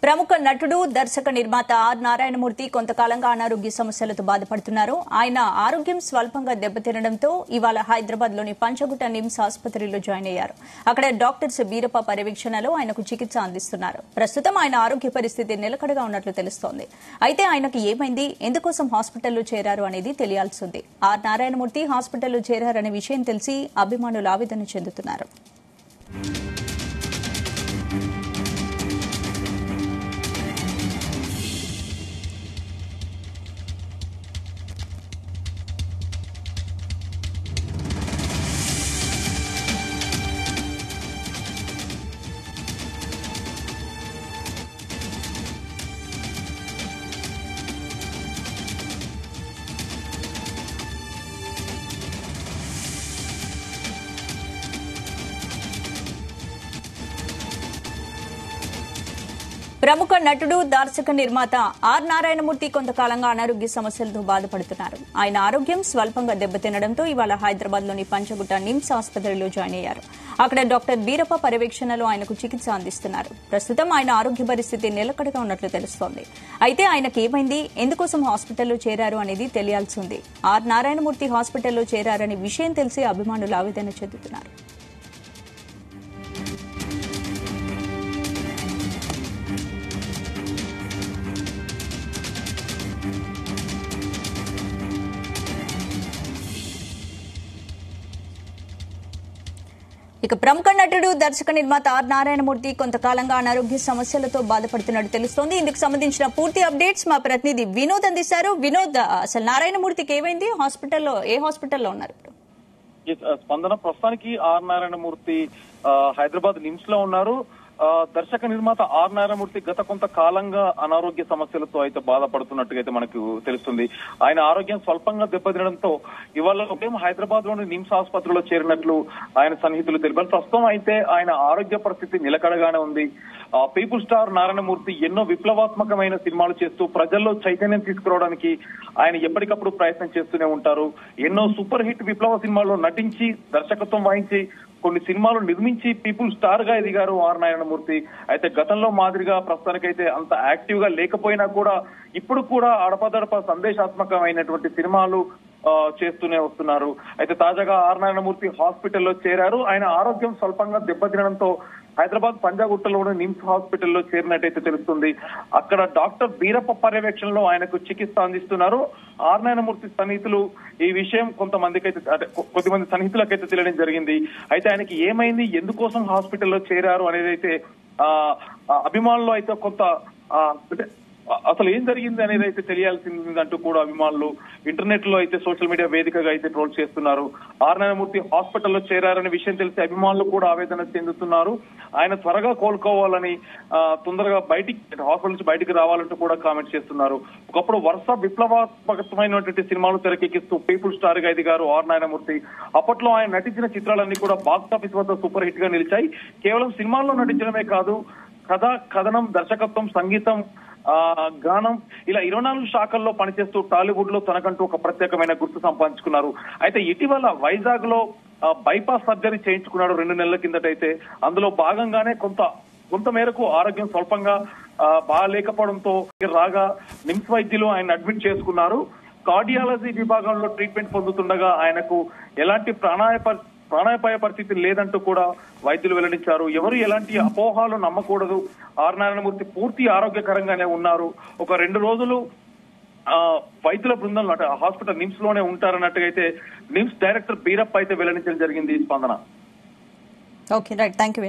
ప్రముఖ నటుడు దర్శక నిర్మాత ఆర్ నారాయణమూర్తి కొంతకాలంగా అనారోగ్య సమస్యలతో బాధపడుతున్నారు. ఆయన ఆరోగ్యం స్వల్పంగా దెబ్బతినడంతో ఇవాళ హైదరాబాద్ లోని పంచగుట్ట నిమ్స్ ఆసుపత్రిలో జాయిన్ అయ్యారు. అక్కడ డాక్టర్స్ బీరప్ప పర్యవేక్షణలో ఆయనకు చికిత్స అందిస్తున్నారు. ప్రస్తుతం ఆయన ఆరోగ్య పరిస్థితి నిలకడగా ఉన్నట్లు తెలుస్తోంది. అయితే ఆయనకు ఏమైంది, ఎందుకోసం హాస్పిటల్లో చేరారు అనేది తెలియాల్సి ఉంది. ఆర్ నారాయణమూర్తి హాస్పిటల్లో చేరారనే విషయం తెలిసి అభిమానులు ఆవేదన చెందుతున్నారు. ప్రముఖ నటుడు దర్శక నిర్మాత ఆర్ నారాయణమూర్తి కొంతకాలంగా అనారోగ్య సమస్యలతో బాధపడుతున్నారు. ఆయన ఆరోగ్యం స్వల్పంగా దెబ్బతినడంతో ఇవాళ హైదరాబాద్ లోని పంచగుట్ట నిమ్స్ ఆసుపత్రిలో జాయిన్ అయ్యారు. అక్కడ డాక్టర్ బీరప్ప పర్యవేక్షణలో ఆయనకు చికిత్స అందిస్తున్నారు. ప్రస్తుతం ఆయన ఆరోగ్య పరిస్థితి నిలకడగా ఉన్నట్లు తెలుస్తోంది. అయితే ఆయనకు ఏమైంది, ఎందుకోసం హాస్పిటల్లో చేరారు అనేది తెలియాల్సి ఉంది. ఆర్ నారాయణమూర్తి హాస్పిటల్లో చేరారనే విషయం తెలిసి అభిమానులు ఆవేదన చెందుతున్నారు. ఇక ప్రముఖ నటుడు దర్శక నిర్మాత ఆర్ నారాయణమూర్తి కొంతకాలంగా అనారోగ్య సమస్యలతో బాధపడుతున్నట్టు తెలుస్తోంది. ఇందుకు సంబంధించిన పూర్తి అప్డేట్స్ మా ప్రతినిధి వినోద్ అందిస్తారు. వినోద్, అసలు నారాయణమూర్తికి ఏమైంది, ఏ హాస్పిటల్లో ఉన్నారు ఇప్పుడు? స్పందన, ప్రస్తుతానికి ఆర్ నారాయణమూర్తి హైదరాబాద్ నిమ్స్ లో ఉన్నారు. దర్శక నిర్మాత ఆర్ నారాయణమూర్తి గత కొంతకాలంగా అనారోగ్య సమస్యలతో అయితే బాధపడుతున్నట్టుగా అయితే మనకు తెలుస్తుంది. ఆయన ఆరోగ్యం స్వల్పంగా దెబ్బతినడంతో ఇవాళ ఉదయం హైదరాబాద్ లోని నిమ్స్ ఆసుపత్రిలో చేరినట్లు ఆయన సన్నిహితులు తెలిపారు. ప్రస్తుతం అయితే ఆయన ఆరోగ్య పరిస్థితి నిలకడగానే ఉంది. పీపుల్ స్టార్ నారాయణమూర్తి ఎన్నో విప్లవాత్మకమైన సినిమాలు చేస్తూ ప్రజల్లో చైతన్యం తీసుకురావడానికి ఆయన ఎప్పటికప్పుడు ప్రయత్నం చేస్తూనే ఉంటారు. ఎన్నో సూపర్ హిట్ విప్లవ సినిమాల్లో నటించి దర్శకత్వం వహించి కొన్ని సినిమాలు నిర్మించి పీపుల్ స్టార్ గా ఎదిగారు ఆర్ నారాయణమూర్తి. అయితే గతంలో మాదిరిగా ప్రస్తుతానికైతే అంత యాక్టివ్ గా లేకపోయినా కూడా ఇప్పుడు కూడా అడపదడప సందేశాత్మకమైనటువంటి సినిమాలు చేస్తూనే వస్తున్నారు. అయితే తాజాగా ఆర్ నారాయణమూర్తి హాస్పిటల్లో చేరారు. ఆయన ఆరోగ్యం స్వల్పంగా దెబ్బతినడంతో హైదరాబాద్ పంజాగుట్టలోని నిమ్స్ హాస్పిటల్లో చేరినట్టయితే తెలుస్తుంది. అక్కడ డాక్టర్ బీరప్ప పర్యవేక్షణలో ఆయనకు చికిత్స అందిస్తున్నారు. ఆర్ నారాయణమూర్తి సన్నిహితులు ఈ విషయం కొద్దిమంది సన్నిహితులకైతే తెలియడం జరిగింది. అయితే ఆయనకి ఏమైంది, ఎందుకోసం హాస్పిటల్లో చేరారు అనేది అయితే అభిమానులు అయితే కొంత అసలు ఏం జరిగింది అనేది అయితే తెలియాల్సిందంటూ కూడా అభిమానులు ఇంటర్నెట్ లో అయితే సోషల్ మీడియా వేదికగా అయితే ట్రోల్ చేస్తున్నారు. ఆర్ నారాయణమూర్తి హాస్పిటల్లో చేరారనే విషయం తెలిసి అభిమానులు కూడా ఆవేదన చెందుతున్నారు. ఆయన త్వరగా కోలుకోవాలని, తొందరగా హాస్పిటల్ నుంచి బయటికి రావాలంటూ కూడా కామెంట్ చేస్తున్నారు. ఒకప్పుడు వరుస విప్లవాత్మకమైనటువంటి సినిమాలు తెరకెక్కిస్తూ పీపుల్ స్టార్ గా ఎదిగారు ఆర్ నారాయణమూర్తి. అప్పట్లో ఆయన నటించిన చిత్రాలన్నీ కూడా బాక్సాఫీస్ వద్ద సూపర్ హిట్ గా నిలిచాయి. కేవలం సినిమాల్లో నటించడమే కాదు, కథ, కథనం, దర్శకత్వం, సంగీతం, గానం ఇలా 24 శాఖల్లో పనిచేస్తూ టాలీవుడ్ లో తనకంటూ ఒక ప్రత్యేకమైన గుర్తు సంపాదించుకున్నారు. అయితే ఇటీవల వైజాగ్ లో బైపాస్ సర్జరీ చేయించుకున్నాడు 2 నెలల కిందటైతే. అందులో భాగంగానే కొంత మేరకు ఆరోగ్యం స్వల్పంగా బాగాలేకపోవడంతో రాగా నిమ్స్ వైద్యులు ఆయన అడ్మిట్ చేసుకున్నారు. కార్డియాలజీ విభాగంలో ట్రీట్మెంట్ పొందుతుండగా ఆయనకు ఎలాంటి ప్రాణాపాయ పరిస్థితి లేదంటూ కూడా వైద్యులు వెల్లడించారు. ఎవరు ఎలాంటి అపోహాలు నమ్మకూడదు, ఆర్ నారాయణమూర్తి పూర్తి ఆరోగ్యకరంగానే ఉన్నారు. ఒక 2 రోజులు వైద్యుల బృందంలో హాస్పిటల్ నిమ్స్ లోనే ఉంటారన్నట్టుగా అయితే నిమ్స్ డైరెక్టర్ బీరప్ప అయితే వెల్లడించడం జరిగింది. స్పందన. Okay, right, thank you.